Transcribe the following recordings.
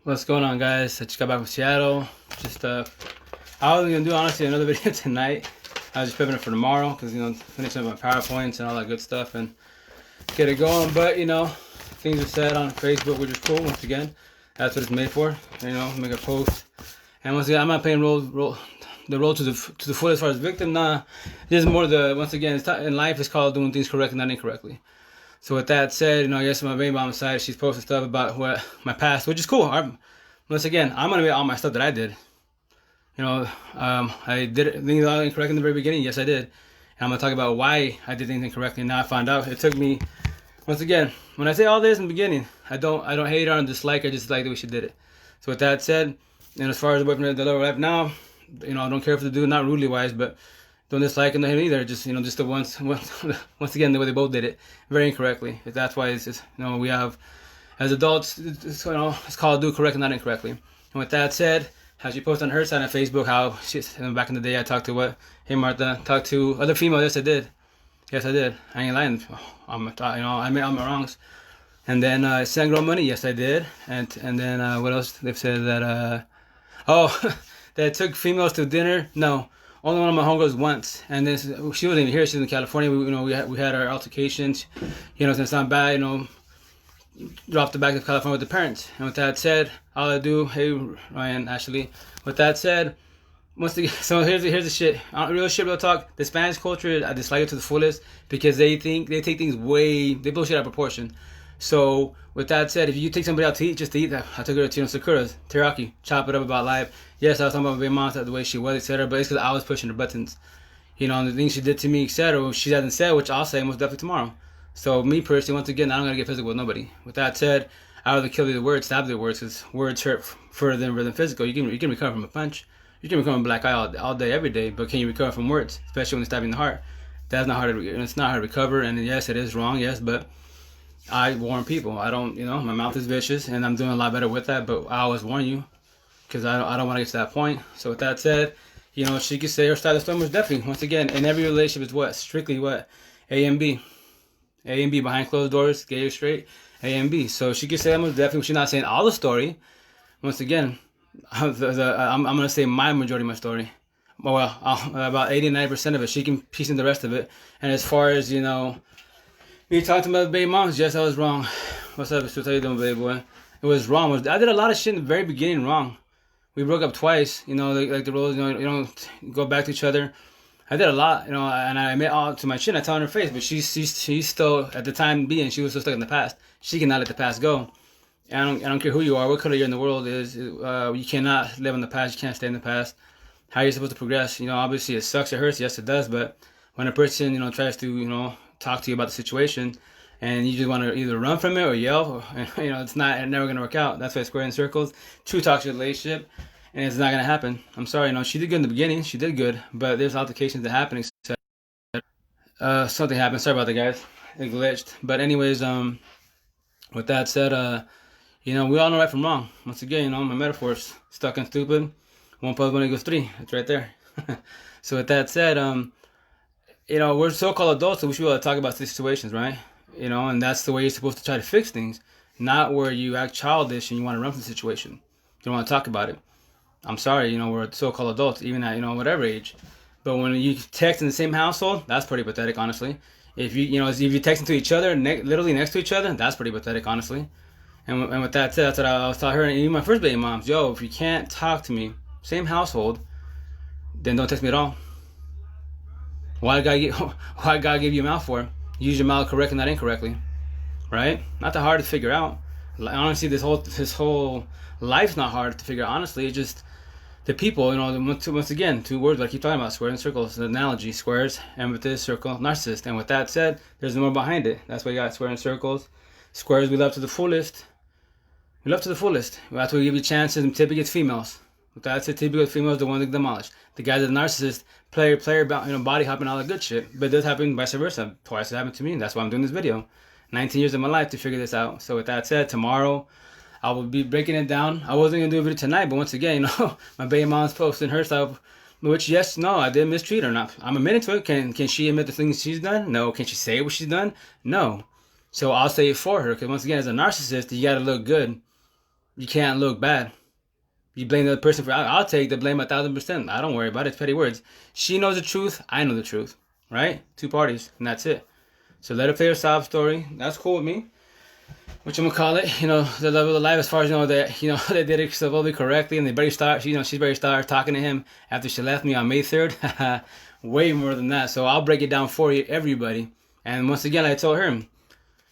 What's going on, guys? I just got back from Seattle. Just I was gonna do honestly another video tonight. I was just prepping it for tomorrow because finishing up my PowerPoints and all that good stuff and get it going. But things are said on Facebook, which is cool. Once again, that's what it's made for. Make a post. And once again, I'm not playing the role to the full as far as victim. Nah, this is more the once again. In life, it's called doing things correctly, not incorrectly. So with that said, I guess my baby mom's side, she's posting stuff about what my past, which is cool. Once again, I'm gonna admit all my stuff that I did. I did things all incorrect in the very beginning. Yes, I did. And I'm gonna talk about why I did things incorrectly. And now I found out it took me. Once again, when I say all this in the beginning, I don't hate her or dislike her. I just like the way she did it. So with that said, and as far as the boyfriend the lower life now, I don't care if the dude, not rudely wise, but don't dislike him either. Just just the once again the way they both did it very incorrectly. That's why it's just we have as adults it's called do correctly, not incorrectly. And with that said, how she posted on her side on Facebook how back in the day I talked to hey Martha, talked to other females. Yes, I did. Yes, I did. I ain't lying. I made all my wrongs. And then send girl money. Yes, I did. And then what else? They've said that that I took females to dinner. No, only one of my homegirls once, and this she wasn't even here. She was in California. We had our altercations. It's not bad. Dropped the back of California with the parents. And with that said, all I do, hey Ryan, Ashley. With that said, so here's the shit. Real talk. The Spanish culture, I dislike it to the fullest because they take things they bullshit out of proportion. So with that said, if you take somebody out to eat, just to eat, I took her to Sakura's teriyaki, chop it up about life. Yes, I was talking about my mom, the way she was, etc. But it's because I was pushing her buttons. And the things she did to me, etc. She hasn't said, which I'll say most definitely tomorrow. So me personally, once again, I'm gonna get physical with nobody. With that said, I would rather kill the words, stab the words, because words hurt further than physical. You can recover from a punch. You can recover from a black eye all day, every day. But can you recover from words, especially when it's stabbing the heart? That's not hard. It's not hard to recover. And yes, it is wrong. Yes, but I warn people. I don't. My mouth is vicious, and I'm doing a lot better with that. But I always warn you, because I don't want to get to that point. So with that said, she could say her style of storm was definitely, once again, in every relationship is what? Strictly what? A and B. A and B behind closed doors, gay or straight, A and B. So she could say that most definitely. She's not saying all the story. Once again, I'm going to say my majority of my story. Well, about 80-90% of it. She can piece in the rest of it. And as far as, me talking about baby moms, yes, I was wrong. What's up? How you doing, baby boy? It was wrong. I did a lot of shit in the very beginning wrong. We broke up twice, like the rules, you don't go back to each other. I did a lot, and I admit all to my shit. I tell her in her face, but she's still at the time being, she was still stuck in the past. She cannot let the past go. And I don't care who you are, what color you're in the world is. You cannot live in the past. You can't stay in the past. How are you supposed to progress? Obviously it sucks, it hurts. Yes, it does. But when a person, tries to, talk to you about the situation, and you just want to either run from it or yell, it's never gonna work out. That's why it's square in circles. True toxic relationship. And it's not gonna happen. I'm sorry, she did good in the beginning. She did good, but there's altercations that happen. Something happened. Sorry about that, guys. It glitched. But anyways, with that said, we all know right from wrong. Once again, my metaphors, stuck and stupid. 1 + 1 = 3. It's right there. So with that said, we're so-called adults, so we should be able to talk about these situations, right? And that's the way you're supposed to try to fix things, not where you act childish and you want to run from the situation. You don't want to talk about it. I'm sorry, we're so-called adults, even at, whatever age. But when you text in the same household, that's pretty pathetic, honestly. If if you texting to each other, literally next to each other, that's pretty pathetic, honestly. And with that said, that's what I was telling her, and even my first baby moms, yo, if you can't talk to me, same household, then don't text me at all. Why God give you a mouth for? Use your mouth correctly, not incorrectly, right? Not that hard to figure out. Honestly, this whole life's not hard to figure out. Honestly, it's just the people, once again, 2 words I keep talking about, square and circles, the analogy, squares, empathist, circle, narcissist. And with that said, there's more behind it. That's why you got square and circles. Squares, we love to the fullest. We love to the fullest. That's why we give you chances, and typically it's females. With that said, typically females, the ones that demolish. The guys that are narcissists, player, body hopping, all that good shit. But it does happen vice versa. Twice it happened to me, and that's why I'm doing this video. 19 years of my life to figure this out. So with that said, tomorrow, I will be breaking it down. I wasn't gonna do a video tonight, but once again, my baby mom's posting her stuff, which yes, no, I did mistreat her. Not, I'm admitting to it. Can she admit the things she's done? No. Can she say what she's done? No. So I'll say it for her, because once again, as a narcissist, you gotta look good. you can't look bad. You blame the other person for. I'll take the blame 1,000%. I don't worry about it. It's petty words. She knows the truth. I know the truth. Right? Two parties, and that's it. So let her play her sob story. That's cool with me. What you gonna call it? You know, the love of the life. As far as that, they did it supposedly correctly, and they better start. She's better start talking to him after she left me on May 3rd. Way more than that. So I'll break it down for you, everybody. And once again, I told her,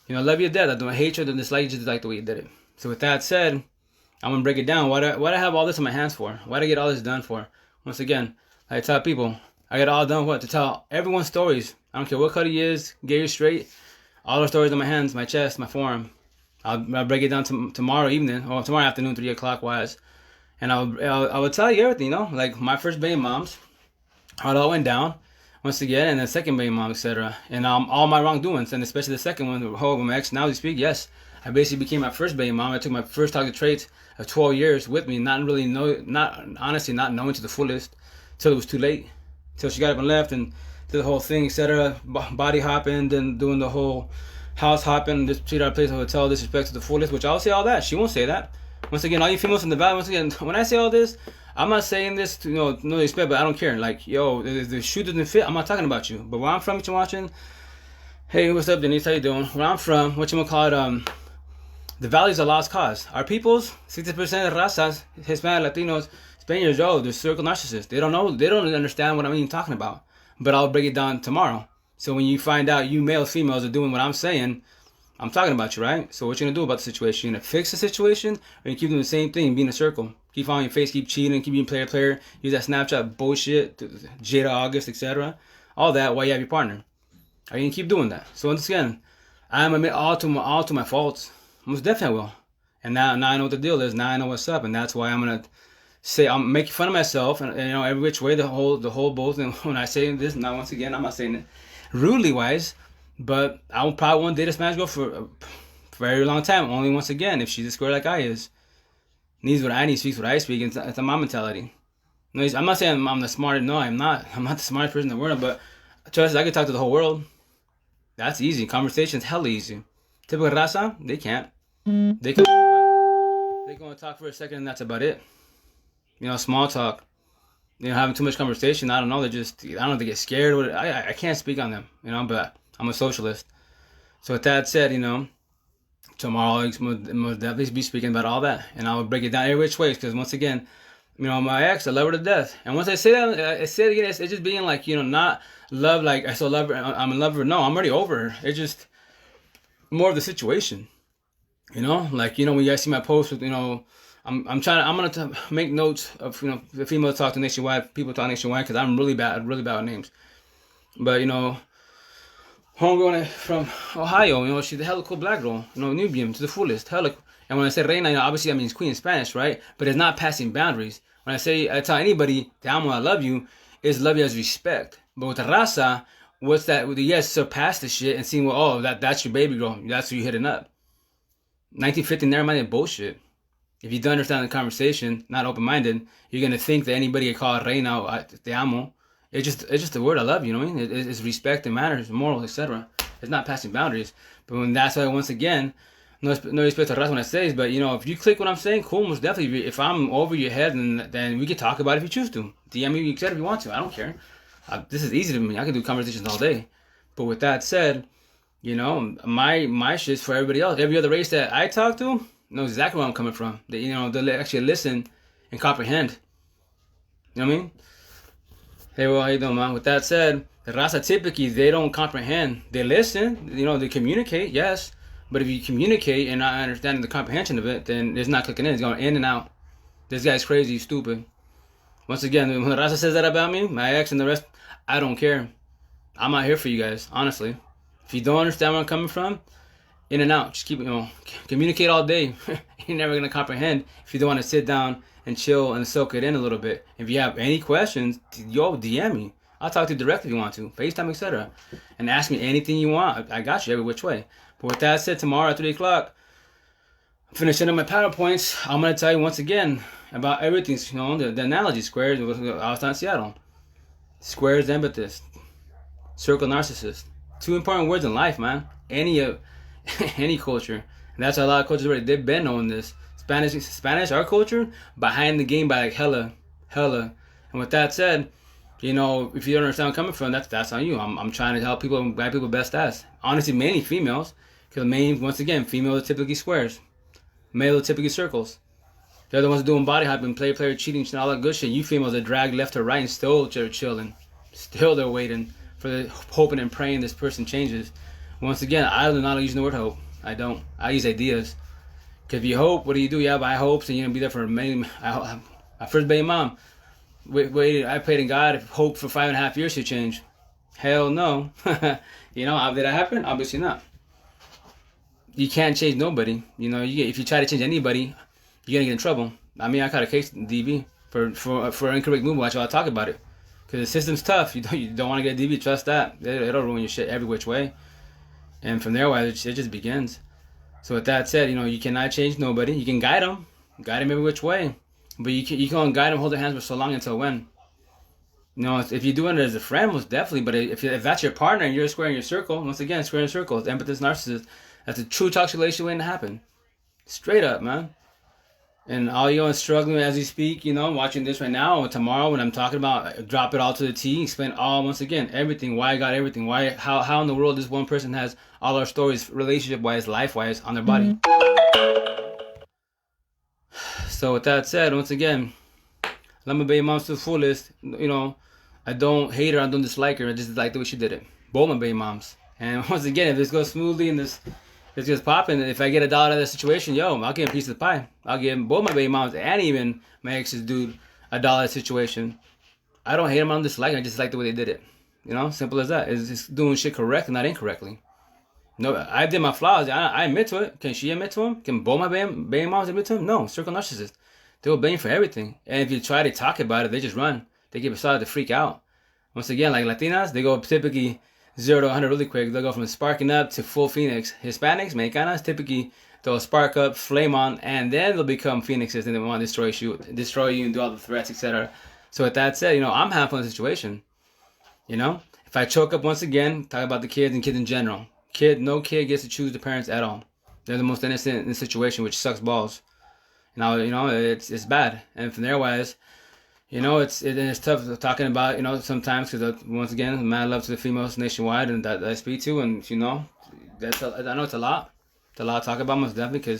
love you to death. I don't hate you, I don't dislike you, just like the way you did it. So with that said, I'm gonna break it down. Why do I have all this in my hands for? Why do I get all this done for? Once again, I tell people, I get all done what? To tell everyone's stories. I don't care what cut he is, gay or straight. All the stories on my hands, my chest, my forearm. I'll break it down tomorrow evening, or tomorrow afternoon, 3 o'clock wise. And I will tell you everything, like my first baby moms, how it all went down, once again, and the second baby mom, etc. And all my wrongdoings, and especially the second one, with my ex, now we speak, yes. I basically became my first baby mom. I took my first toxic traits of 12 years with me, not knowing to the fullest, till it was too late, till she got up and left, and did the whole thing, etc. Body hopping, then doing the whole house hopping, just treat our place a hotel, disrespect to the fullest, which I'll say all that. She won't say that. Once again, all you females in the valley, once again, when I say all this, I'm not saying this to, no respect, but I don't care. Like, yo, if the shoe doesn't fit, I'm not talking about you. But where I'm from, you're watching, hey, what's up, Denise? How you doing? Where I'm from, the valley is a lost cause. Our peoples, 60% of razas, Hispanic, Latinos, Spaniards, they're circle narcissists. They don't understand what I'm even talking about. But I'll break it down tomorrow. So when you find out you males, females are doing what I'm saying, I'm talking about you, right? So what you gonna do about the situation? You gonna fix the situation, or you keep doing the same thing, being a circle? Keep following your face, keep cheating, keep being player, use that Snapchat bullshit, Jada August, etc. All that while you have your partner. Are you gonna keep doing that? So once again, I'm admit all to my faults. Most definitely will. And now I know what the deal is. Now I know what's up, and that's why I'm gonna say I'm making fun of myself, and every which way, the whole both. And when I say this, now once again, I'm not saying it rudely wise, but I probably won't date a Spanish girl for a very long time. Only once again if she's a square like I is. Needs what I need, speaks what I speak. It's a mom mentality. No, I'm not saying I'm the smartest. No, I'm not. I'm not the smartest person in the world. But trust me, I can talk to the whole world. That's easy. Conversation's hella easy. Typical raza, they can't. They can. They go and talk for a second, and that's about it. Small talk. Having too much conversation. I don't know. I don't know if they get scared. Or I can't speak on them. But I'm a socialist. So with that said, tomorrow I'll most definitely be speaking about all that, and I'll break it down every which ways. Because once again, my ex, I love her to death. And once I say that, I say it again. It's just being like, not love. Like I still love her. I'm in love with her. No, I'm already over her. It's just more of the situation. Like when you guys see my post with I'm gonna make notes of the female talk to nationwide, people talk nationwide, because I'm really bad with names. But homegirl from Ohio, she's a hella cool black girl, Nubian to the fullest, hella. And when I say reina, obviously that means queen in Spanish, right? But it's not passing boundaries. When I tell anybody, te amo, I love you, is love you as respect. But with the raza, what's that? Yes, surpass the shit and seeing that's your baby girl, that's who you hitting up. 1950 narrow-minded bullshit. If you don't understand the conversation, not open-minded, you're gonna think that anybody can call reina, te amo. It's just the word I love you. Know what I mean? It's respect and manners, morals, etc. It's not passing boundaries. But when that's why once again, no respect to raza when I say this, but if you click what I'm saying, cool, most definitely. If I'm over your head, then we can talk about it if you choose to. DM me, etc. if you want to. I don't care. This is easy to me. I can do conversations all day. But with that said, my shit's for everybody else. Every other race that I talk to knows exactly where I'm coming from. They'll actually listen and comprehend. You know what I mean? Hey, well, how you doing, man? With that said, the raza typically, they don't comprehend. They listen, they communicate, yes. But if you communicate and not understanding the comprehension of it, then it's not clicking in. It's going in and out. This guy's crazy, stupid. Once again, when the raza says that about me, my ex and the rest, I don't care. I'm not here for you guys, honestly. If you don't understand where I'm coming from, in and out. Just keep, communicate all day. You're never going to comprehend if you don't want to sit down and chill and soak it in a little bit. If you have any questions, DM me. I'll talk to you directly if you want to. FaceTime, etc. And ask me anything you want. I got you every which way. But with that said, tomorrow at 3 o'clock, I'm finishing up my PowerPoints. I'm going to tell you once again about everything. The analogy, squares. I was in Seattle. Squares, empathist. Circle, narcissist. 2 important words in life, man. Any culture. And that's why a lot of cultures already, they've been knowing this. Spanish, our culture, behind the game by like hella. And with that said, you know, if you don't understand where I'm coming from, that's on you. I'm trying to help people, guide people best as. Honestly, mainly females, because once again, females are typically squares, males are typically circles. They're the ones doing body hopping, player cheating, and all that good shit. You females are dragged left to right and still they're chilling. Still they're waiting for the hoping and praying this person changes. Once again, I do not use the word hope. I don't. I use ideas. Because if you hope, what do? You have high hopes and you're going to be there for many. My first baby mom, waited. I prayed in God, hope for 5.5 years to change. Hell no. You know, did that happen? Obviously not. You can't change nobody. You know, if you try to change anybody, you're gonna get in trouble. I mean, I caught a case in DB for incorrect movement. Watch, I'll talk about it. Because the system's tough. You don't want to get DB. Trust that. It'll ruin your shit every which way. And from there, it just begins. So with that said, you know, you cannot change nobody. You can guide them every which way. But you can only guide them, hold their hands for so long until when. You know, if you're doing it as a friend, most definitely. But if that's your partner and you're a square in your circle, once again, square in a circle, it's empathist, narcissist. That's a true toxic relationship waiting to happen. Straight up, man. And all you struggling as you speak, you know, watching this right now or tomorrow when I'm talking about, drop it all to the T, explain all, once again, everything, why I got everything, how in the world this one person has all our stories, relationship-wise, life-wise, on their body. So with that said, once again, let my baby mom's to the fullest. You know, I don't hate her, I don't dislike her, I just like the way she did it. Both my baby moms. And once again, if this goes smoothly and this just popping, if I get $1 out of the situation, yo, I'll get a piece of the pie. I'll give both my baby moms and even my ex's dude $1 situation. I don't hate them, I don't dislike them, I just like the way they did it. You know, simple as that. It's just doing shit correct and not incorrectly. No, I did my flaws. I admit to it. Can she admit to them? Can both my baby moms admit to them? No, circle narcissists. They will blame for everything. And if you try to talk about it, they just run. They get started to freak out. Once again, like Latinas, they go typically 0 to 100 really quick. They'll go from sparking up to full phoenix. Hispanics, Mexicanas, typically they'll spark up, flame on, and then they'll become phoenixes and they want to destroy you and do all the threats, etc. So with that said, you know, I'm half on the situation. You know, if I choke up once again, talk about the kids and kids in general. No kid gets to choose the parents at all. They're the most innocent in the situation, which sucks balls. Now, you know, it's bad. And from there wise, you know, it's tough talking about, you know, sometimes because once again, mad love to the females nationwide and that I speak to, and you know, I know it's a lot to talk about, most definitely,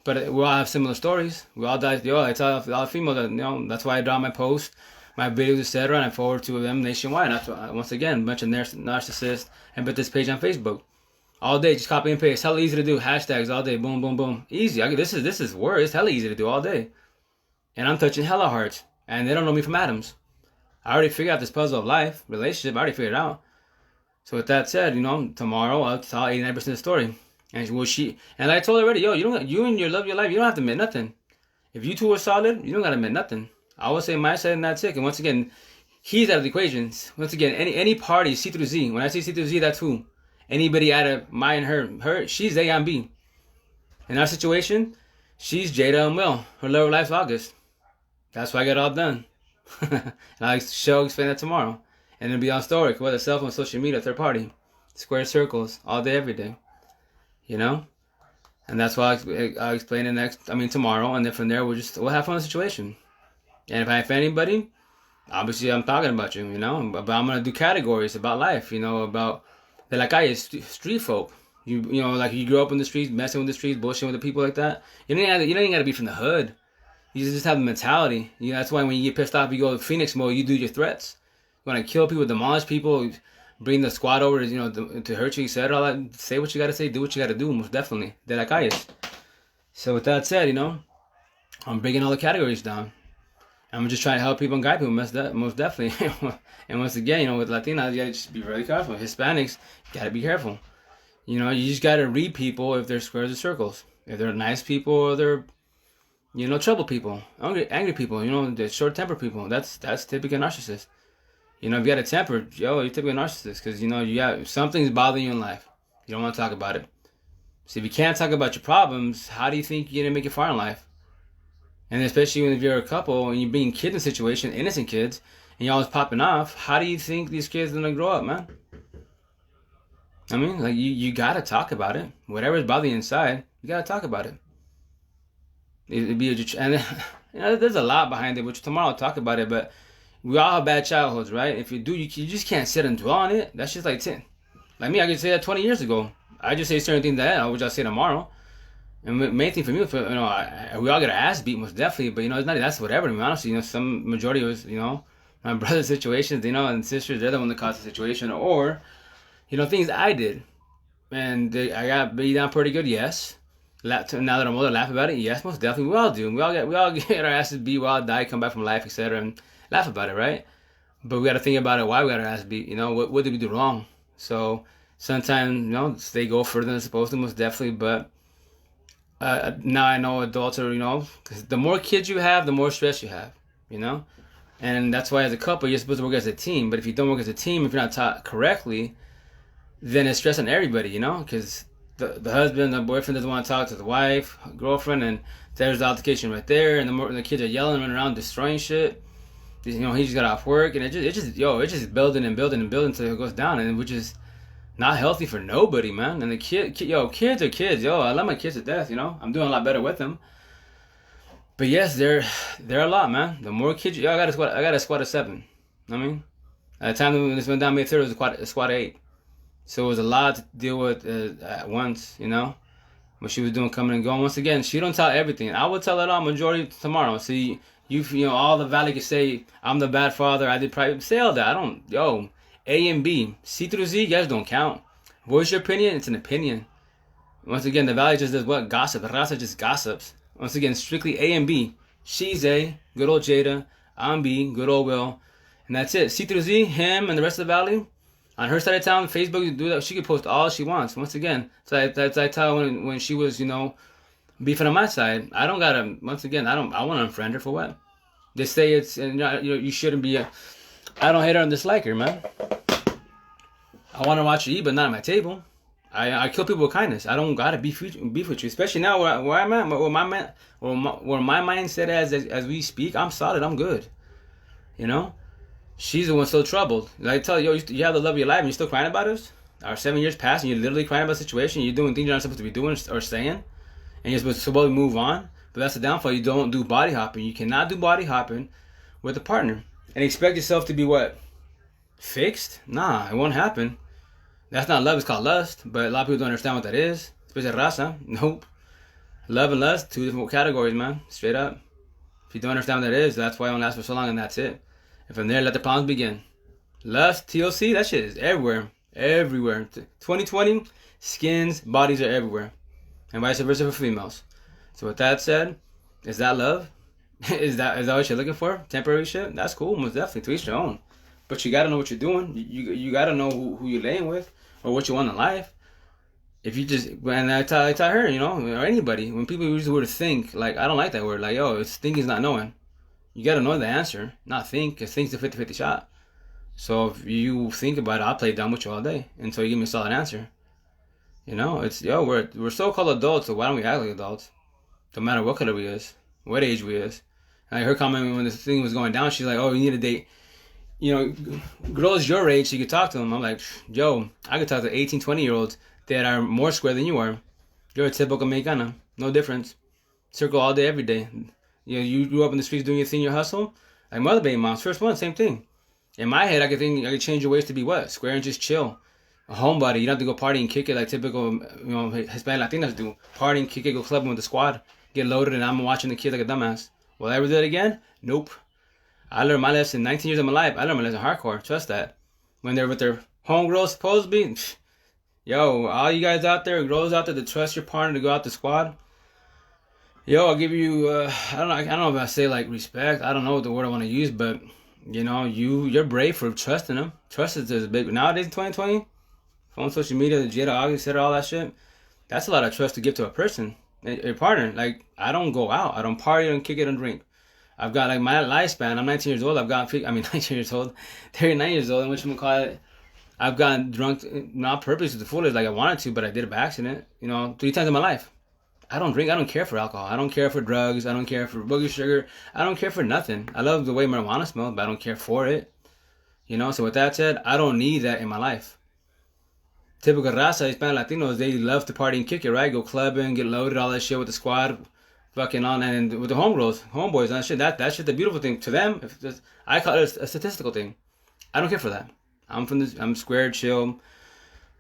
but we all have similar stories. We all die. I tell all females that, you know, that's why I draw my posts, my videos, etc., and I forward to them nationwide. That's why, once again, a bunch of narcissists and put this page on Facebook. All day, just copy and paste. It's hella easy to do. Hashtags all day. Boom, boom, boom. Easy. This is word. It's hella easy to do all day. And I'm touching hella hearts. And they don't know me from Adams. I already figured out this puzzle of life, relationship. I already figured it out. So with that said, you know, tomorrow I'll tell 89% of the story. And I told her already, yo, you and your love your life, you don't have to admit nothing. If you two are solid, you don't gotta admit nothing. I will say my side and that's it. And once again, he's out of the equations. Once again, any party, C through Z. When I say C through Z, that's who. Anybody out of my and her, she's A and B. In our situation, she's Jada and Will. Her lower life's August. That's why I got it all done. And I'll explain that tomorrow. And it'll be on story, whether cell phone, social media, third party. Square circles, all day, every day. You know? And that's why I'll explain it tomorrow. And then from there, we'll have fun with the situation. And if I offend anybody, obviously I'm talking about you, you know? But I'm going to do categories about life, you know, about de la calle, street folk. You know, like you grew up in the streets, messing with the streets, bullshitting with the people like that. You don't even got to be from the hood. You just have the mentality. You know, that's why when you get pissed off, you go Phoenix mode. You do your threats. You want to kill people, demolish people, bring the squad over, you know, to hurt you, etc. All that. Say what you got to say, do what you got to do. Most definitely, de la calle. So with that said, you know, I'm bringing all the categories down. I'm just trying to help people and guide people, most definitely. And once again, you know, with Latinas, you gotta just be really careful. Hispanics, you gotta be careful. You know, you just gotta read people if they're squares or circles. If they're nice people or they're, you know, trouble people, angry people. You know, the short-tempered people. That's typical narcissist. You know, if you got a temper, yo, you're typical narcissist because you know something's bothering you in life. You don't want to talk about it. So if you can't talk about your problems, how do you think you're gonna make it far in life? And especially when if you're a couple and you're being kids in a situation, innocent kids, and you're always popping off, how do you think these kids are gonna grow up, man? I mean, like you gotta talk about it. Whatever's bothering you inside, you gotta talk about it. It'd be and there's a lot behind it, which tomorrow I'll talk about it. But we all have bad childhoods, right? If you do, you just can't sit and dwell on it. That's just like 10. Like me, I could say that 20 years ago. I just say certain things that which I'll say tomorrow. And the main thing for me, we all get our ass beat most definitely. But it's not that's whatever. I mean, honestly, some majority of us, my brother's situations, and sisters, they're the one that caused the situation, or things I did, and I got beat down pretty good. Yes. Now that I'm older, laugh about it. Yes, most definitely, we all do. We all get our asses beat. We all die, come back from life, etc., and laugh about it, right? But we got to think about it. Why we got our ass beat? What did we do wrong? So sometimes, they go further than they're supposed to, most definitely. But now I know adults are, because the more kids you have, the more stress you have, and that's why as a couple you're supposed to work as a team. But if you don't work as a team, if you're not taught correctly, then it's stress on everybody, because the husband, the boyfriend doesn't want to talk to the wife, girlfriend, and there's the altercation right there, and the kids are yelling, running around, destroying shit. He just got off work, and it's just building and building and building until it goes down, and which is not healthy for nobody, man. And the kids are kids, I love my kids to death, I'm doing a lot better with them. But yes, they're a lot, man. The more kids, I got a squad of 7. I mean, at the time when this went down May 3rd, it was a squad of 8. So it was a lot to deal with at once, what she was doing, coming and going. Once again, she don't tell everything. I will tell it all majority tomorrow. See, all the valley can say, I'm the bad father, I did probably say all that. I don't, A and B, C through Z, you guys don't count. Voice your opinion, it's an opinion. Once again, the valley just does what? Gossip. Raza just gossips. Once again, strictly A and B. She's A, good old Jada. I'm B, good old Will. And that's it. C through Z, him and the rest of the valley. On her side of town, Facebook, you do that. She could post all she wants. Once again, so I tell when she was, beefing on my side. I don't gotta. Once again, I want to unfriend her for what? They say it's and you shouldn't be. I don't hate her and dislike her, man. I want to watch her eat, but not at my table. I kill people with kindness. I don't gotta beef with you, especially now where I'm at, where my mindset as we speak. I'm solid. I'm good. She's the one still troubled. Like I tell you, you have the love of your life and you're still crying about us? Our 7 years passed and you're literally crying about the situation. You're doing things you're not supposed to be doing or saying. And you're supposed to move on. But that's the downfall. You don't do body hopping. You cannot do body hopping with a partner. And expect yourself to be what? Fixed? Nah, it won't happen. That's not love. It's called lust. But a lot of people don't understand what that is. Especially raza. Nope. Love and lust, 2 different categories, man. Straight up. If you don't understand what that is, that's why it won't last for so long and that's it. And from there, let the problems begin. Lust, TLC, that shit is everywhere. Everywhere. 2020, skins, bodies are everywhere. And vice versa for females. So with that said, is that love? is that what you're looking for? Temporary shit? That's cool, most definitely. To each their own. But you gotta know what you're doing. You gotta know who you're laying with or what you want in life. If you just, and I tell her, or anybody, when people use the word think, like, I don't like that word. Like, it's thinking is not knowing. You gotta know the answer, not think, because think's a 50-50 shot. So if you think about it, I'll play dumb with you all day until you give me a solid answer. It's, we're so-called adults, so why don't we act like adults? No matter what color we is, what age we is. And I heard comment when this thing was going down, she's like, you need to date, girls your age so you could talk to them. I'm like, I could talk to 18, 20-year-olds that are more square than you are. You're a typical Mexicana, no difference. Circle all day, every day. You grew up in the streets doing your thing, your hustle. Like mother baby moms, first one, same thing. In my head, I could change your ways to be what? Square and just chill. A homebody. You don't have to go party and kick it like typical, Hispanic Latinas do. Party and kick it, go clubbing with the squad. Get loaded and I'm watching the kids like a dumbass. Will I ever do that again? Nope. I learned my lesson 19 years of my life. I learned my lesson hardcore. Trust that. When they're with their homegirls, supposedly, all you guys out there, girls out there to trust your partner to go out the squad. I'll give you, I don't know if I say like respect. I don't know what the word I want to use, but you're brave for trusting them. Trust is big. Nowadays in 2020, phone, social media, the Jada, August, all that shit. That's a lot of trust to give to a person, a partner. Like, I don't go out. I don't party, I don't kick it, and drink. I've got like my lifespan. I'm 19 years old. 19 years old, 39 years old, and what you call it. I've gotten drunk, not purposely to the fullest like I wanted to, but I did it by accident, 3 times in my life. I don't drink. I don't care for alcohol. I don't care for drugs. I don't care for booger sugar. I don't care for nothing. I love the way marijuana smells, but I don't care for it. So with that said, I don't need that in my life. Typical raza, Hispanic Latinos, they love to party and kick it, right? Go clubbing, get loaded, all that shit with the squad. fucking on, and with the homeboys and that shit. That shit the beautiful thing to them. I call it a statistical thing. I don't care for that. I'm square, chill,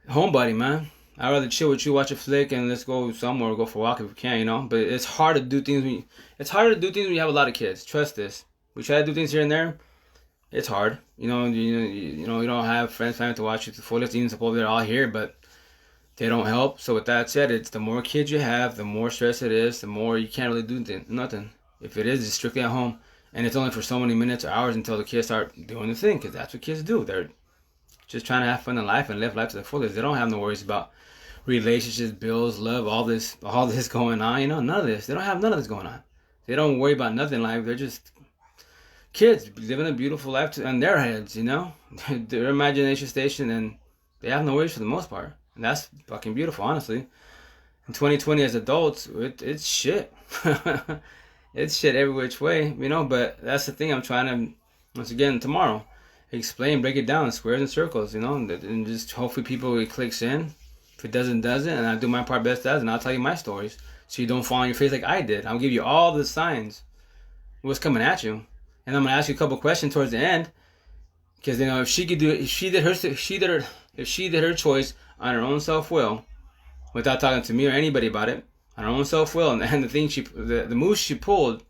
homebody, man. I'd rather chill with you, watch a flick, and let's go somewhere, go for a walk if we can, you know. But it's hard to do things it's harder to do things when you have a lot of kids. Trust this. We try to do things here and there. It's hard, you know. You don't have friends, family to watch you to the fullest. Even suppose they're all here, but they don't help. So with that said, it's the more kids you have, the more stress it is. The more you can't really do nothing. If it is, it's strictly at home, and it's only for so many minutes or hours until the kids start doing the thing, because that's what kids do. They're just trying to have fun in life and live life to the fullest. They don't have no worries about relationships, bills, love, all this going on, you know, none of this. They don't have none of this going on. They don't worry about nothing in life. They're just kids living a beautiful life in their heads, you know, their imagination station, and they have no worries for the most part. And that's fucking beautiful, honestly. In 2020 as adults, it's shit. It's shit every which way, you know, but that's the thing I'm trying to, once again, tomorrow, explain, break it down, squares and circles, you know, and just hopefully it clicks in. If it doesn't, and I do my part best as, and I'll tell you my stories, so you don't fall on your face like I did. I'll give you all the signs, what's coming at you, and I'm gonna ask you a couple questions towards the end, because you know if she did her choice on her own self-will, without talking to me or anybody about it, on her own self-will, and the things the moves she pulled,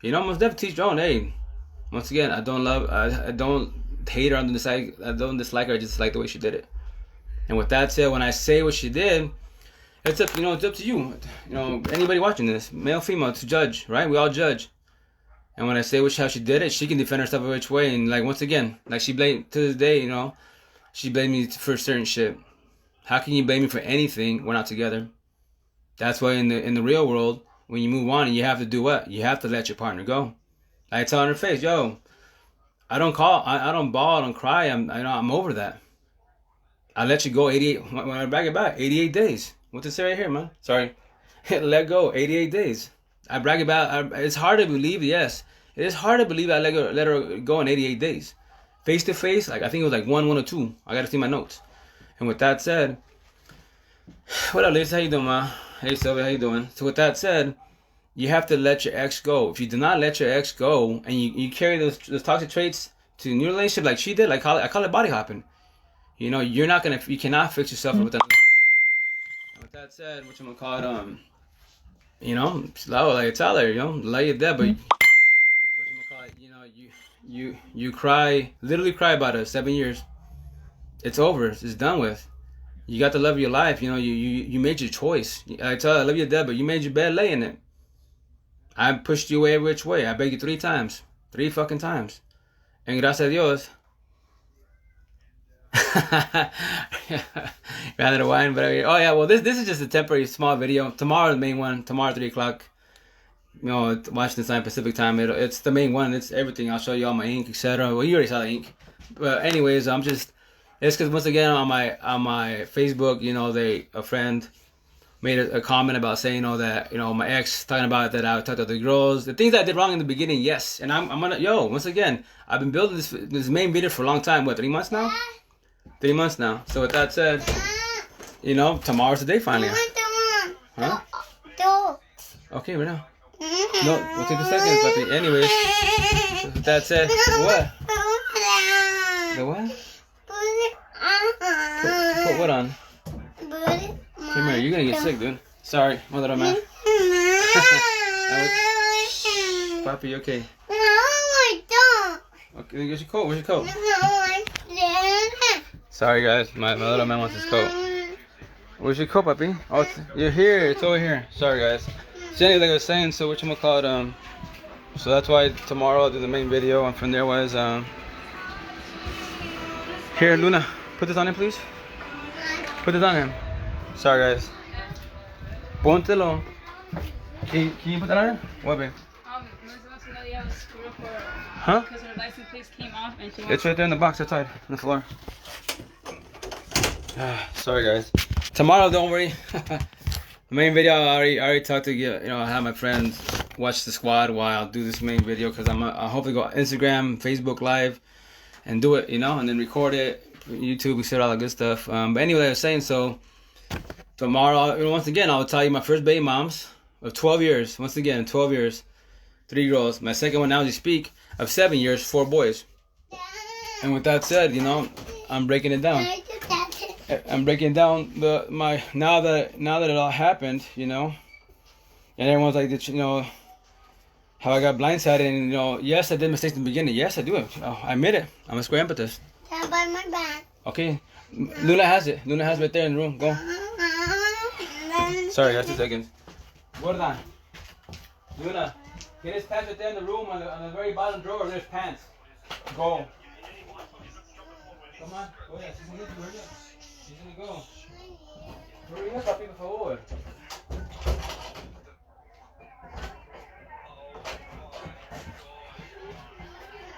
you know, most definitely teach your own. Hey, once again, I don't hate her, I don't dislike her, I just like the way she did it. And with that said, when I say what she did, it's up to you. You know, anybody watching this, male, female, to judge, right? We all judge. And when I say how she did it, she can defend herself in which way. And like once again, like she blamed to this day, you know, she blamed me for certain shit. How can you blame me for anything? We're not together. That's why in the real world, when you move on, you have to do what? You have to let your partner go. I tell her in her face, yo, I don't bawl, I don't cry. I'm over that. I let you go 88, when I brag about 88 days. What to say right here, man? Sorry. Let go, 88 days. I brag about, it's hard to believe, yes. It is hard to believe I let her go in 88 days. Face to face, like I think it was like 102. I gotta see my notes. And with that said, what up, Lisa? How you doing, man? Hey, Sylvia, how you doing? So with that said, you have to let your ex go. If you do not let your ex go, and you carry those toxic traits to your relationship like she did, like I call it body hopping. You know, you cannot fix yourself with another body. With that said, what you gonna call it, you know, slow, like tell her, you know, lay you dead, but what you gonna call it, you know, you cry, literally cry about it, 7 years. It's over, it's done with. You got the love of your life, you know, you made your choice. I tell her, I love you dead, but you made your bed, lay in it. I pushed you away every which way. I begged you 3 times. 3 fucking times. And gracias a Dios. Rather wine, but oh yeah, well this is just a temporary small video. Tomorrow the main one. Tomorrow 3 o'clock. You know, Washington time, Pacific time. It's the main one. It's everything. I'll show you all my ink, etc. Well, you already saw the ink. But anyways, it's because once again on my Facebook, you know, a friend made a comment about saying, you know, that, you know, my ex talking about that I would talk to other girls, the things I did wrong in the beginning. Yes, and I'm gonna once again, I've been building this main video for a long time. What, 3 months now? 3 months now. So with that said, you know, tomorrow's the day finally. Huh? Okay, right now. No, we'll take a second, puppy. Anyways, with that said, what? The what? Put what on? Come here, you're gonna get sick, dude. Sorry, my little man. Puppy, okay. No, I don't. Okay, where's your coat? Where's your coat? Sorry, guys. My little man wants his coat. Where's your coat, puppy? Oh, you're here. It's over here. Sorry, guys. So anyway, like I was saying, so whatchamacallit, so that's why tomorrow I'll do the main video, and from there was, here, Luna, put this on him, please. Put this on him. Sorry, guys. Póntelo. Can you put that on him? What, babe? Huh? Because her license plate came off and she It's right there in the box outside, on the floor. Sorry, guys. Tomorrow, don't worry. The main video, I already talked to you know, I have my friends watch the squad while I do this main video, because I'll hopefully go Instagram, Facebook Live, and do it, you know, and then record it, YouTube, we said all that good stuff. But anyway, like I was saying, so tomorrow, you know, once again, I'll tell you my first baby moms, of 12 years. Once again, 12 years, 3 girls. My second one now as you speak of 7 years, 4 boys. And with that said, you know, I'm breaking it down. I'm breaking down now that it all happened, you know, and everyone's like, you know, how I got blindsided, and you know, yes, I did mistakes in the beginning. Yes, I do it. I admit it. I'm a square empathist. Can I buy my bag? Okay, Luna has it. Luna has it right there in the room. Go. Sorry, guys, 2 seconds. Gorda, Luna, get his pants right there in the room on the very bottom drawer. There's pants. Go. Come on. Go ahead. She's gonna hurry up. She's gonna go. Hurry up, papi, por favor.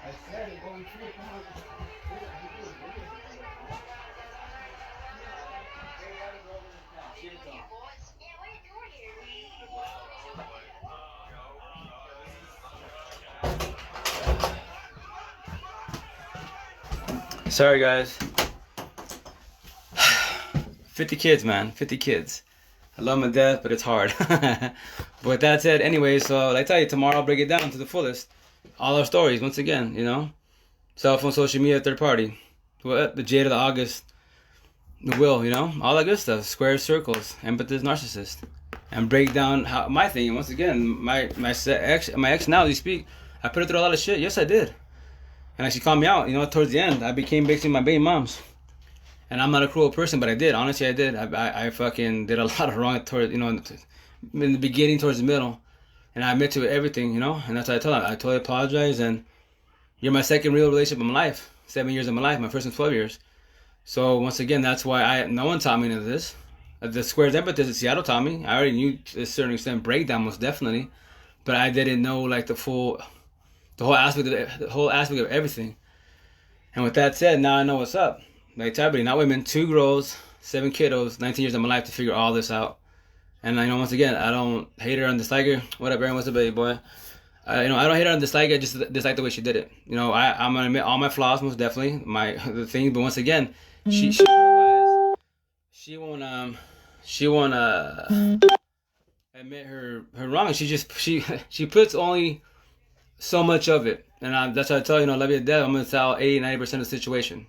I said it. Going through. Come on. Sorry, guys. 50 kids, man. 50 kids. I love them to death, but it's hard. But with that said, anyway, so like I tell you, tomorrow I'll break it down to the fullest. All our stories, once again, you know. Cell phone, social media, third party. What? The Jade of the August. The will, you know. All that good stuff. Squares, circles. Empathist, narcissist. And break down how my thing. And once again, my ex now, as you speak, I put her through a lot of shit. Yes, I did. And she called me out, you know, towards the end. I became basically my baby moms. And I'm not a cruel person, but I did. Honestly, I did. I fucking did a lot of wrong towards, you know, in the beginning, towards the middle. And I admit to everything, you know. And that's what I told her. I totally apologize. And you're my second real relationship in my life. 7 years of my life. My first in 12 years. So, once again, that's why no one taught me any of this. The Squares Empathist in Seattle taught me. I already knew to a certain extent breakdown, most definitely. But I didn't know, like, the whole aspect of everything. And with that said, now I know what's up. Like everybody, not women, 2 girls, 7 kiddos, 19 years of my life to figure all this out. And I know, once again, I don't hate her and dislike her. Whatever, Aaron, what's up, baby boy? You know, I don't hate her and dislike her. I just dislike the way she did it. You know, I'm gonna admit all my flaws, most definitely, the thing. But once again, she realized she won't admit her wrong. She puts only so much of it. And that's what I tell you, love you to death. I'm going to tell 80-90% of the situation.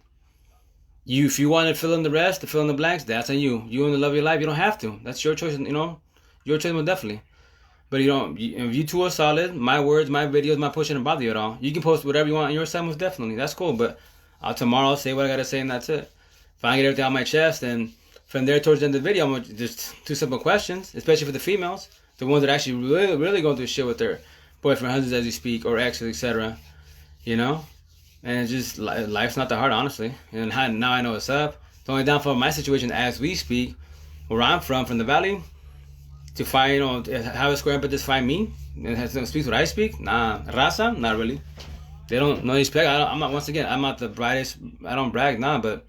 If you want to fill in the rest, to fill in the blanks, that's on you. You want to love your life, you don't have to. That's your choice, you know. Your choice, most definitely. But if you two are solid, my words, my videos, my push shouldn't bother you at all. You can post whatever you want on your side, most definitely. That's cool. But tomorrow I'll say what I got to say, and that's it. If I get everything out my chest, and from there towards the end of the video, I'm going to just 2 simple questions, especially for the females, the ones that actually really, really going through shit with their boyfriend, husbands, as you speak, or exes, etc. You know, and it's just life's not that hard, honestly. And now I know what's up. The only downfall of my situation, as we speak, where I'm from the valley, to find, you know, have a square empathist find me and speak what I speak. Nah, raza, not really. They don't know respect. I'm not. Once again, I'm not the brightest. I don't brag, nah, but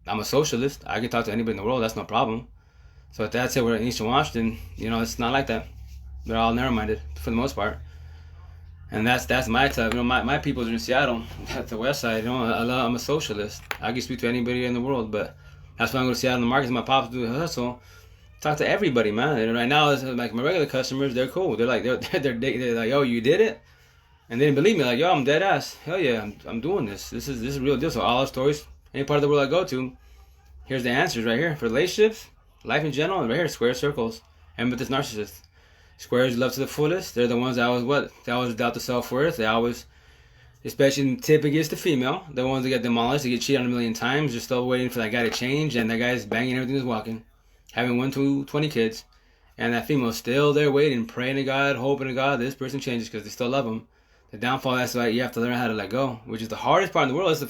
I'm a socialist. I can talk to anybody in the world. That's no problem. So if that's it, we're in Eastern Washington. You know, it's not like that. They're all narrow-minded for the most part. And that's my type. You know, my people are in Seattle, at the west side. You know, I'm a socialist. I can speak to anybody in the world, but that's why I go to Seattle in the markets. My pops do the hustle. Talk to everybody, man. And right now, it's like my regular customers, they're cool. They're like, they're like, yo, you did it? And they didn't believe me. Like, yo, I'm dead ass. Hell yeah, I'm doing this. This is a real deal. So all our stories, any part of the world I go to, here's the answers right here for relationships, life in general, and right here, square circles. Empathist, narcissist. Squares love to the fullest. They're the ones that always doubt the self-worth. They always, especially tip against the female, the ones that get demolished, they get cheated on a million times. They're still waiting for that guy to change, and that guy's banging everything he's walking, having 1 to 20 kids, and that female's still there waiting, praying to God, hoping to God this person changes because they still love him. The downfall, that's why you have to learn how to let go, which is the hardest part in the world. It's the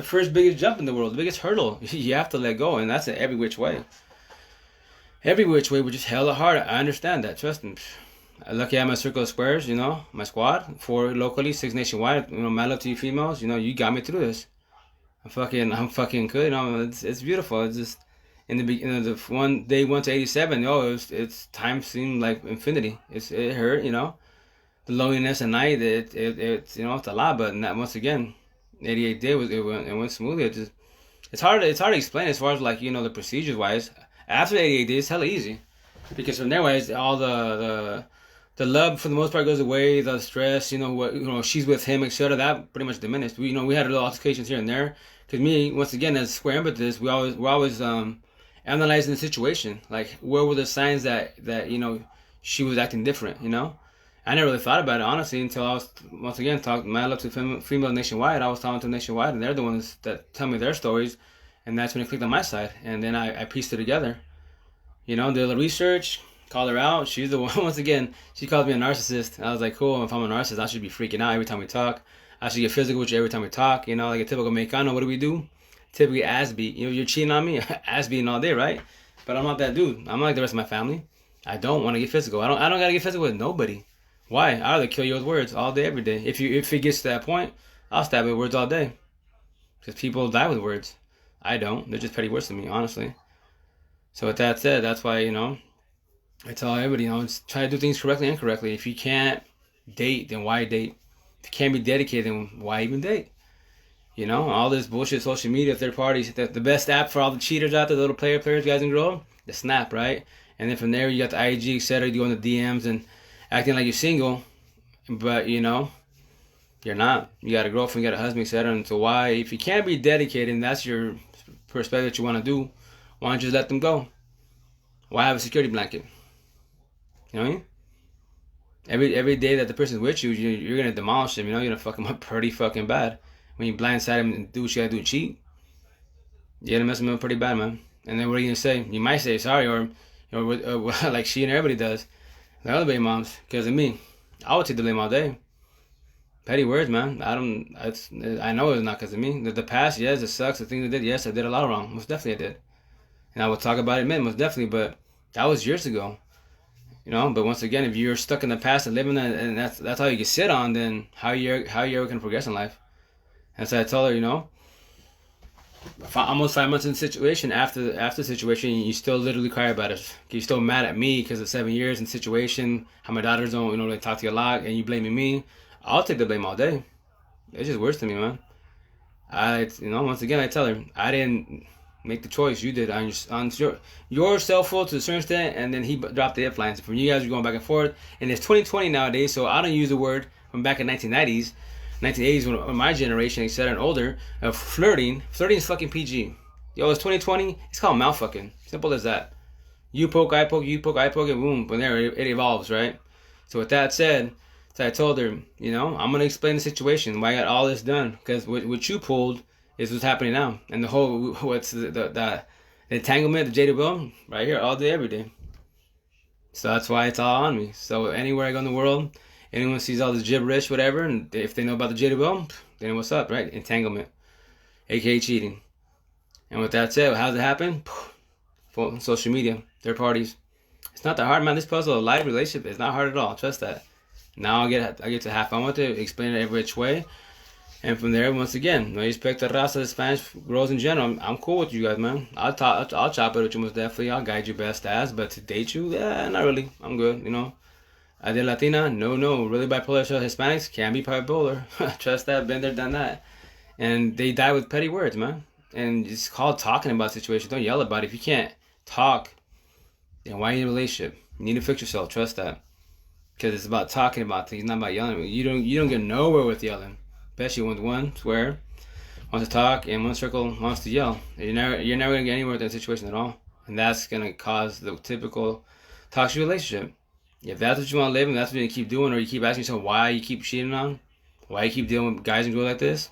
first biggest jump in the world, the biggest hurdle. You have to let go, and that's in every which way. Every which way, which is hella hard. I understand that. Trust me. Lucky I have my circle of squares, you know, my squad, 4 locally, 6 nationwide. You know, my love to you females. You know, you got me through this. I'm fucking good. You know, it's beautiful. It's just in the beginning, the one day 1 to 87. It's time seemed like infinity. It hurt, you know, the loneliness at night. It's you know, it's a lot. But once again, 88 day it went smoothly. It's hard to explain as far as, like, you know, the procedures wise. After 88 days, it's hella easy. because from there, ways all the love for the most part goes away. The stress, she's with him, etc. That pretty much diminished. We had a little altercations here and there. Because me, once again, as square empathist, we're always analyzing the situation. Like, where were the signs that she was acting different? I never really thought about it honestly until I was once again talking. I love to female nationwide. I was talking to nationwide, and they're the ones that tell me their stories, and that's when it clicked on my side, and then I pieced it together. Did the research, called her out. She's the one. Once again, she called me a narcissist. I was like, cool. If I'm a narcissist, I should be freaking out every time we talk. I should get physical with you every time we talk. Like a typical Mexicano. What do we do? Typically ass beat. You're cheating on me, ass beating all day, right? But I'm not that dude. I'm like the rest of my family. I don't want to get physical. I don't gotta get physical with nobody. Why? I'd rather kill you with words all day, every day. If it gets to that point, I'll stab you with words all day. Because people die with words. I don't. They're just petty words to me, honestly. So with that said, that's why, I tell everybody, just try to do things correctly and incorrectly. If you can't date, then why date? If you can't be dedicated, then why even date? All this bullshit, social media, third parties. The best app for all the cheaters out there, the little players, guys and girls, the Snap, right? And then from there, you got the IG, etc. You go in the DMs and acting like you're single, but you're not. You got a girlfriend, you got a husband, etc. And so why, if you can't be dedicated and that's your perspective that you want to do, why don't you just let them go? Why have a security blanket? You know what I mean? Every day that the person's with you, you're gonna demolish them. You're gonna fuck them up pretty fucking bad. When you blindside them and do what you gotta do and cheat, you're gonna mess them up pretty bad, man. And then what are you gonna say? You might say sorry, or like she and everybody does. The other baby moms, because of me, I would take the blame all day. Petty words, man. I know it's not because of me. The past, yes, it sucks. The things I did, yes, I did a lot wrong. Most definitely I did. And I would talk about it, man, most definitely. But that was years ago. But once again, if you're stuck in the past and living that, and that's all you can sit on, then how you ever gonna progress in life? And so I told her, almost 5 months in the situation, after the situation, you still literally cry about it. You're still mad at me because of 7 years in the situation, how my daughters don't, they talk to you a lot, and you blaming me. I'll take the blame all day. It's just worse to me, man. Once again, I tell her, I didn't make the choice. You did on your self-will to a certain extent, and then he dropped the F-lines. From you guys are going back and forth, and it's 2020 nowadays, so I don't use the word from back in 1990s. 1980s when my generation, etc. and older, of flirting. Flirting is fucking PG. It's 2020. It's called mouth fucking. Simple as that. You poke, I poke, you poke, I poke, and boom. From there, it evolves, right? So with that said, I told her, I'm gonna explain the situation, why I got all this done, because what you pulled is what's happening now, and the whole the entanglement, the jaded will, right here, all day, every day. So that's why it's all on me. So anywhere I go in the world, anyone sees all this gibberish, whatever, and if they know about the jaded will, then what's up, right? Entanglement, aka cheating. And with that said, how's it happen? Social media, third parties. It's not that hard, man. This puzzle of life relationship is not hard at all. Trust that. Now I get to have fun with it, explain it every which way, and from there, once again, no respect to raza, Spanish girls in general. I'm cool with you guys, man. I'll chop it with you most definitely. I'll guide you best as, but to date you, yeah, not really. I'm good, I did Latina, no. Really bipolar, Hispanics can be bipolar. Trust that, been there, done that, and they die with petty words, man. And it's called talking about situations. Don't yell about it. If you can't talk, then why are you in a relationship? You need to fix yourself. Trust that. Because it's about talking about things, not about yelling. You don't get nowhere with yelling, especially when one swear wants to talk and one circle wants to yell. You're never gonna get anywhere with that situation at all, and that's gonna cause the typical toxic relationship. If that's what you want to live and that's what you keep doing, or you keep asking yourself why you keep cheating on, why you keep dealing with guys and girls like this,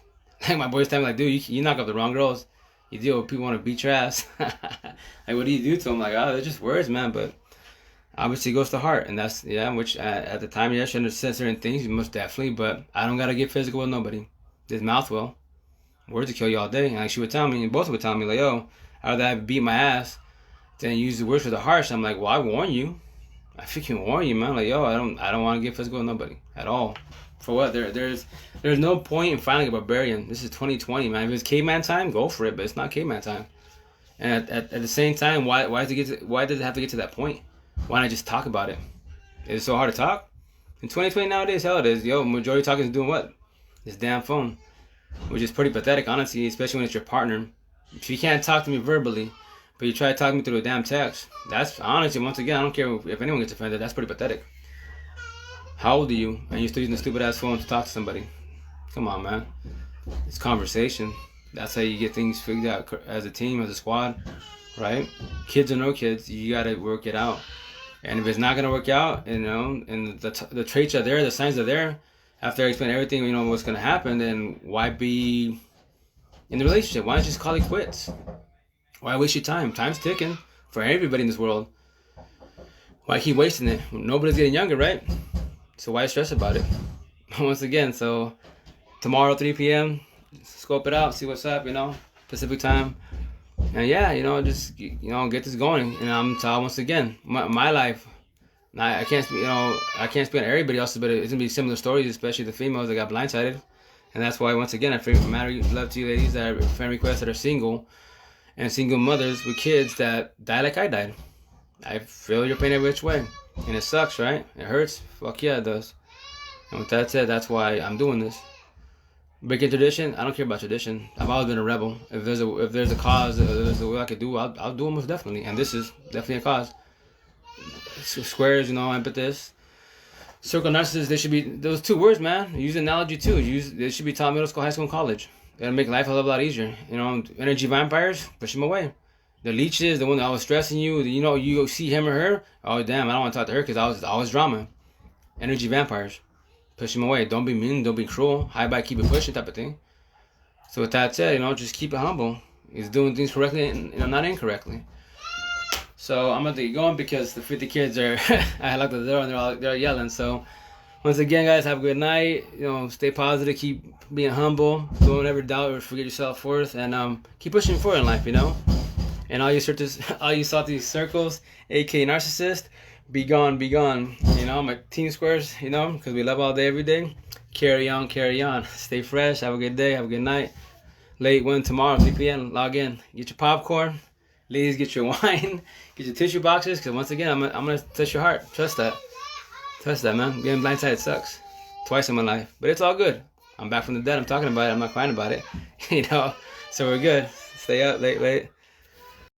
like my boys tell me, like, dude, you knock up the wrong girls. You deal with people who want to beat your ass. Like, what do you do to them? Like, oh, they're just words, man, but obviously it goes to heart, and that's, which at the time, I shouldn't have said certain things, most definitely, but I don't gotta get physical with nobody. This mouth will. Words will kill you all day. And like she would tell me, and both would tell me, like, yo, I'd rather have beat my ass than use the words for the harsh. I'm like, well, I warn you. I freaking warn you, man. Like, yo, I don't want to get physical with nobody at all. For what? There's no point in finding a barbarian. This is 2020, man. If it's caveman time, go for it, but it's not caveman time. And at the same time, why does it have to get to that point? Why not just talk about it? Is it so hard to talk? In 2020 nowadays, hell it is. Yo, majority of talking is doing what? This damn phone. Which is pretty pathetic, honestly, especially when it's your partner. If you can't talk to me verbally, But you try to talk me through a damn text. That's honestly, once again, I don't care if anyone gets offended. That's pretty pathetic. How old are you? And you're still using the stupid ass phone to talk to somebody. Come on, man. It's conversation. That's how you get things figured out as a team, as a squad, right? Kids or no kids, you gotta work it out. And if it's not gonna work out, you know, and the traits are there, the signs are there, after I explain everything, you know, what's gonna happen, then why be in the relationship? Why not just call it quits? Why waste your time? Time's ticking for everybody in this world. Why keep wasting it? Nobody's getting younger, right? So why stress about it? Once again, so tomorrow 3 p.m. scope it out, see what's up, you know, Pacific time. And yeah, you know, just, you know, get this going. And I'm telling once again, my life, I can't speak, you know, I can't speak on everybody else's, but it's gonna be similar stories, especially the females that got blindsided. And that's why, once again, I feel love to you ladies that are friend requests that are single, and single mothers with kids that die like I died. I feel your pain every which way. And it sucks, right? It hurts. Fuck yeah, it does. And with that said, that's why I'm doing this. Breaking tradition, I don't care about tradition. I've always been a rebel. If there's a cause, if there's a way I could do, I'll do it most definitely. And this is definitely a cause. Squares, you know, empathist. Circle narcissists, they should be, those two words, man. Use analogy too. They should be taught middle school, high school, and college. It'll make life a lot easier. You know, energy vampires, push them away. The leeches, the one that always stressing you, you know, you see him or her, oh damn, I don't want to talk to her because I was always drama. Energy vampires, push them away. Don't be mean, don't be cruel. High by, keep it pushing type of thing. So with that said, you know, just keep it humble. He's doing things correctly and, you know, not incorrectly. So I'm going to get going because the 50 kids are, I locked the door and they're yelling. So once again, guys, have a good night. You know, stay positive, keep being humble. Don't ever doubt or forget your self-worth, and keep pushing forward in life, you know. And all you salty circles, aka narcissist, be gone, be gone. You know, my team squares, you know, because we love all day, every day. Carry on, carry on. Stay fresh. Have a good day. Have a good night. Late one tomorrow, 3 p.m. Log in. Get your popcorn. Ladies, get your wine. Get your tissue boxes. Because once again, I'm gonna touch your heart. Trust that. Trust that, man. Getting blindsided sucks. Twice in my life, but it's all good. I'm back from the dead. I'm talking about it. I'm not crying about it. You know, so we're good. Stay up late.